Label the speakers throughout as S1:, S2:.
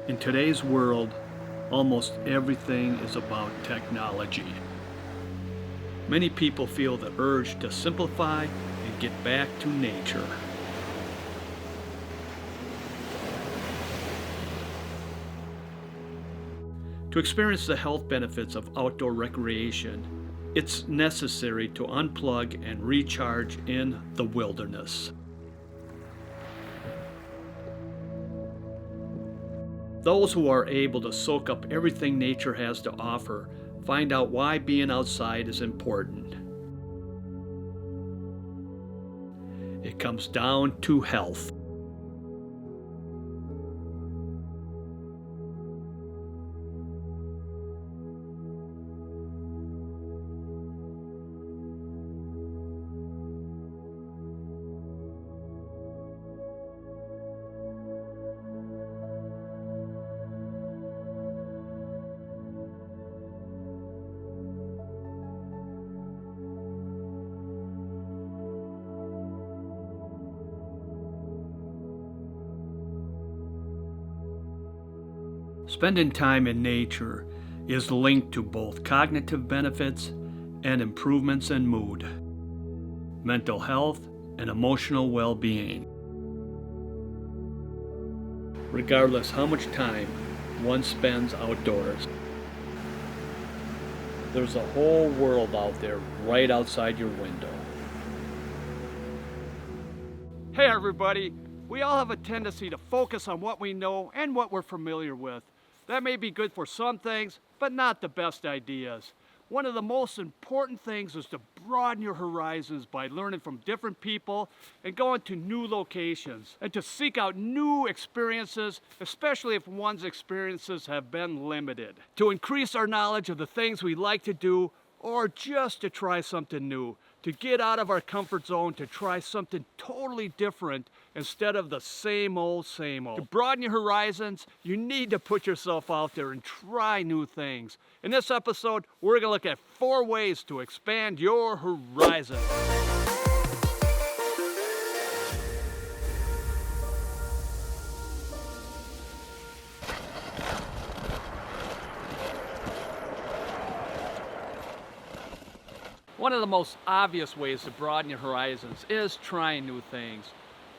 S1: In today's world, almost everything is about technology. Many people feel the urge to simplify and get back to nature. To experience the health benefits of outdoor recreation, it's necessary to unplug and recharge in the wilderness. Those who are able to soak up everything nature has to offer find out why being outside is important. It comes down to health. Spending time in nature is linked to both cognitive benefits and improvements in mood, mental health, and emotional well-being. Regardless how much time one spends outdoors, there's a whole world out there right outside your window.
S2: Hey everybody, we all have a tendency to focus on what we know and what we're familiar with. That may be good for some things, but not the best ideas. One of the most important things is to broaden your horizons by learning from different people and going to new locations, and to seek out new experiences, especially if one's experiences have been limited. To increase our knowledge of the things we like to do, or just to try something new. To get out of our comfort zone, to try something totally different instead of the same old, same old. To broaden your horizons, you need to put yourself out there and try new things. In this episode, we're gonna look at 4 ways to expand your horizons. One of the most obvious ways to broaden your horizons is trying new things.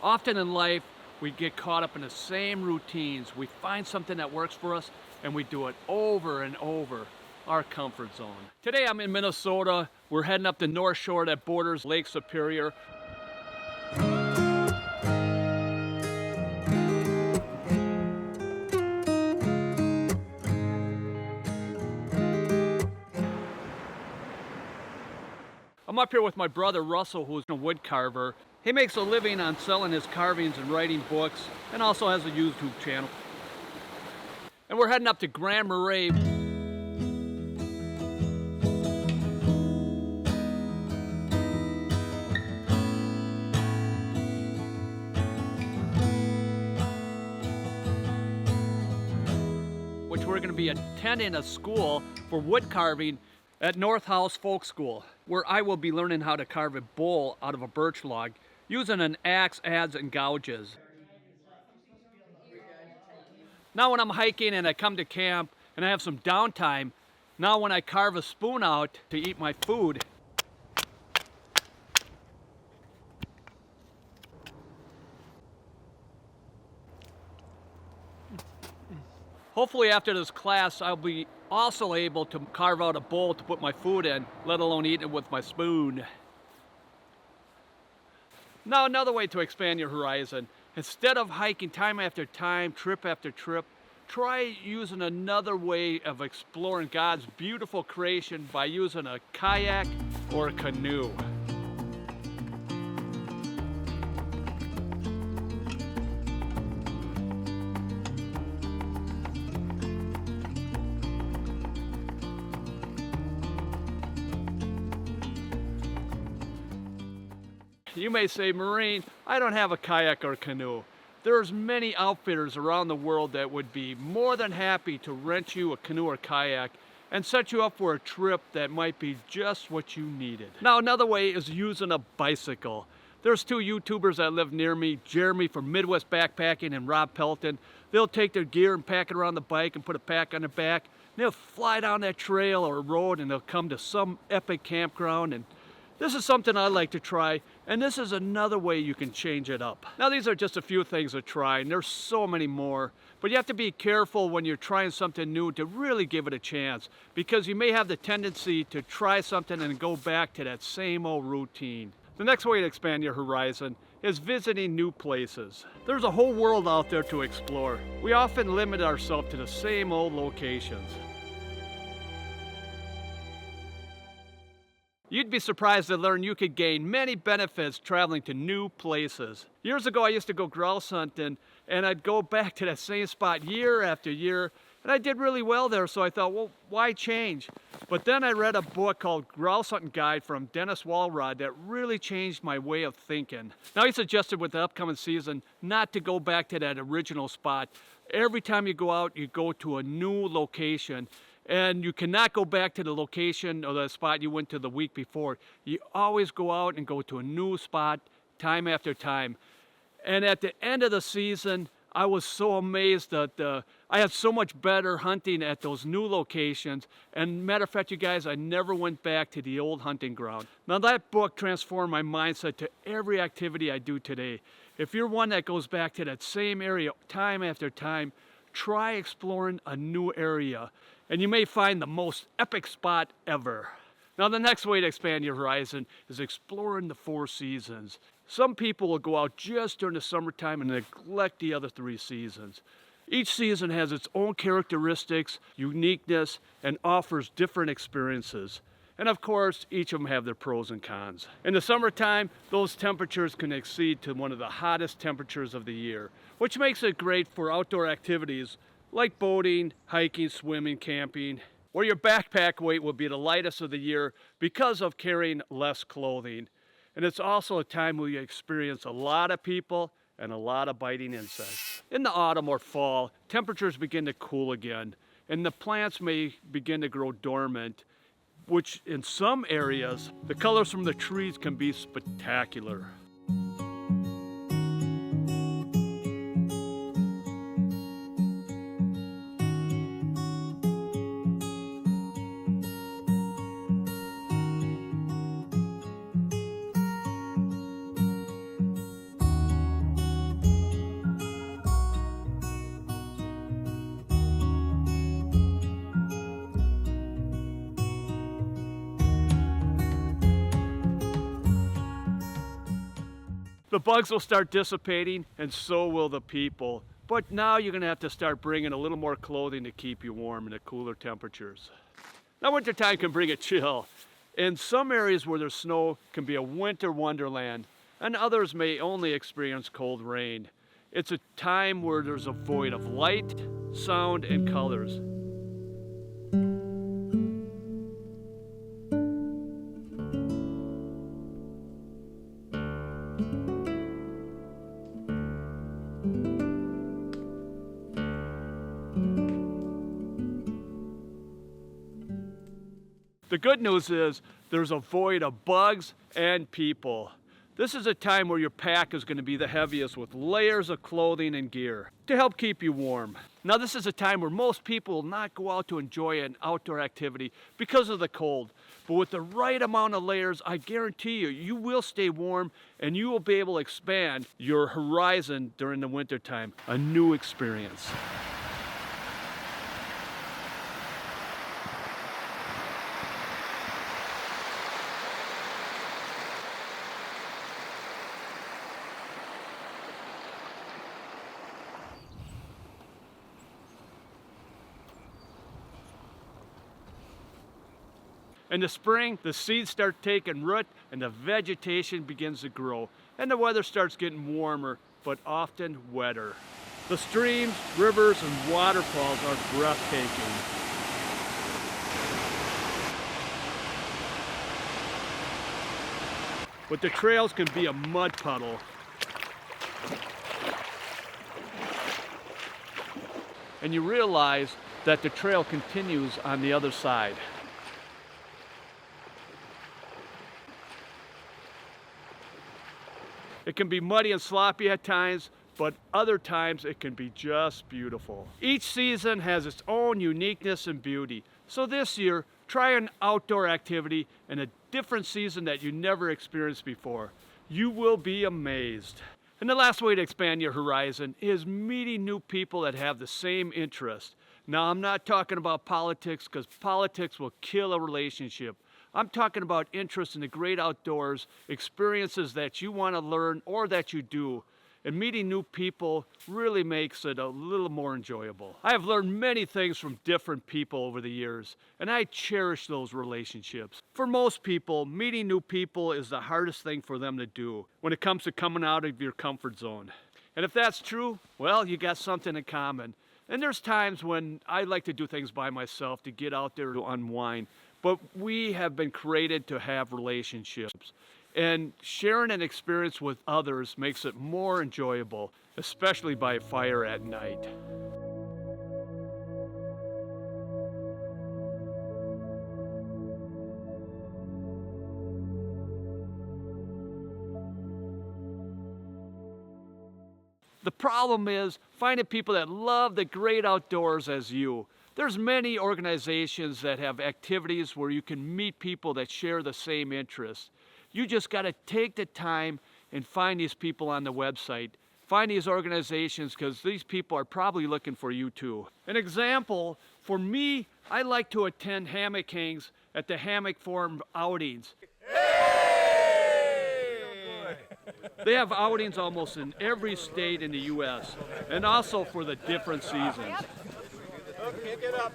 S2: Often in life, we get caught up in the same routines. We find something that works for us and we do it over and over, our comfort zone. Today I'm in Minnesota. We're heading up the North Shore that borders Lake Superior. I'm up here with my brother Russell, who's a wood carver. He makes a living on selling his carvings and writing books, and also has a YouTube channel. And we're heading up to Grand Marais. Which we're going to be attending a school for wood carving at North House Folk School, where I will be learning how to carve a bowl out of a birch log using an axe, adze, and gouges. Now when I'm hiking and I come to camp and I have some downtime, now when I carve a spoon out to eat my food, hopefully after this class I'll be also able to carve out a bowl to put my food in, let alone eat it with my spoon. Now another way to expand your horizon, instead of hiking time after time, trip after trip, try using another way of exploring God's beautiful creation by using a kayak or a canoe. You may say, Marine, I don't have a kayak or canoe. There's many outfitters around the world that would be more than happy to rent you a canoe or kayak and set you up for a trip that might be just what you needed. Now another way is using a bicycle. There's two YouTubers that live near me, Jeremy from Midwest Backpacking and Rob Pelton. They'll take their gear and pack it around the bike and put a pack on their back. They'll fly down that trail or road and they'll come to some epic campground. And this is something I like to try, and this is another way you can change it up. Now these are just a few things to try, and there's so many more, but you have to be careful when you're trying something new to really give it a chance, because you may have the tendency to try something and go back to that same old routine. The next way to expand your horizon is visiting new places. There's a whole world out there to explore. We often limit ourselves to the same old locations. You'd be surprised to learn you could gain many benefits traveling to new places. Years ago, I used to go grouse hunting, and I'd go back to that same spot year after year, and I did really well there, so I thought, well, why change? But then I read a book called Grouse Hunting Guide from Dennis Walrod that really changed my way of thinking. Now, he suggested with the upcoming season not to go back to that original spot. Every time you go out, you go to a new location. And you cannot go back to the location or the spot you went to the week before. You always go out and go to a new spot time after time. And at the end of the season, I was so amazed that I had so much better hunting at those new locations. And matter of fact, you guys, I never went back to the old hunting ground. Now that book transformed my mindset to every activity I do today. If you're one that goes back to that same area time after time, try exploring a new area, and you may find the most epic spot ever. Now the next way to expand your horizon is exploring the 4 seasons. Some people will go out just during the summertime and neglect the other 3 seasons. Each season has its own characteristics, uniqueness, and offers different experiences. And of course, each of them have their pros and cons. In the summertime, those temperatures can exceed to one of the hottest temperatures of the year, which makes it great for outdoor activities like boating, hiking, swimming, camping, or your backpack weight will be the lightest of the year because of carrying less clothing. And it's also a time where you experience a lot of people and a lot of biting insects. In the autumn or fall, temperatures begin to cool again, and the plants may begin to grow dormant, which in some areas, the colors from the trees can be spectacular. The bugs will start dissipating, and so will the people. But now you're gonna have to start bringing a little more clothing to keep you warm in the cooler temperatures. Now wintertime can bring a chill. In some areas where there's snow can be a winter wonderland, and others may only experience cold rain. It's a time where there's a void of light, sound, and colors. The good news is there's a void of bugs and people. This is a time where your pack is going to be the heaviest with layers of clothing and gear to help keep you warm. Now this is a time where most people will not go out to enjoy an outdoor activity because of the cold. But with the right amount of layers, I guarantee you, you will stay warm and you will be able to expand your horizon during the winter time. A new experience. In the spring, the seeds start taking root and the vegetation begins to grow. And the weather starts getting warmer, but often wetter. The streams, rivers, and waterfalls are breathtaking. But the trails can be a mud puddle. And you realize that the trail continues on the other side. It can be muddy and sloppy at times, but other times it can be just beautiful. Each season has its own uniqueness and beauty. So this year, try an outdoor activity in a different season that you never experienced before. You will be amazed. And the last way to expand your horizon is meeting new people that have the same interest. Now, I'm not talking about politics, because politics will kill a relationship. I'm talking about interest in the great outdoors, experiences that you want to learn or that you do. And meeting new people really makes it a little more enjoyable. I have learned many things from different people over the years, and I cherish those relationships. For most people, meeting new people is the hardest thing for them to do when it comes to coming out of your comfort zone. And if that's true, well, you got something in common. And there's times when I like to do things by myself to get out there to unwind, but we have been created to have relationships. And sharing an experience with others makes it more enjoyable, especially by fire at night. The problem is finding people that love the great outdoors as you. There's many organizations that have activities where you can meet people that share the same interests. You just got to take the time and find these people on the website. Find these organizations, because these people are probably looking for you too. An example, for me, I like to attend hammock hangs at the Hammock Forum outings. They have outings almost in every state in the U.S. and also for the different seasons.
S3: Okay, get up.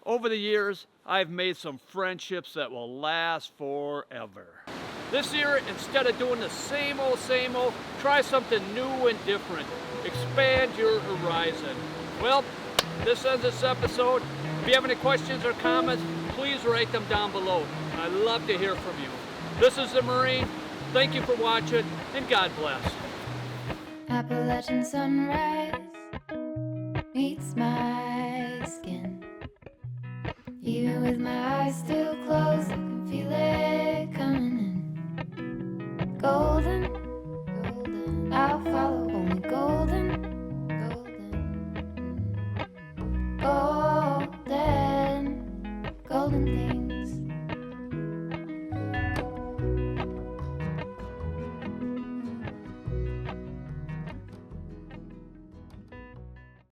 S2: Over the years, I've made some friendships that will last forever. This year, instead of doing the same old, try something new and different. Expand your horizon. Well, this ends this episode. If you have any questions or comments, please write them down below. I'd love to hear from you. This is the Marine. Thank you for watching, and God bless.
S4: Appalachian sunrise meets my skin. Even with my eyes still closed, I can feel it coming in. Golden, I'll follow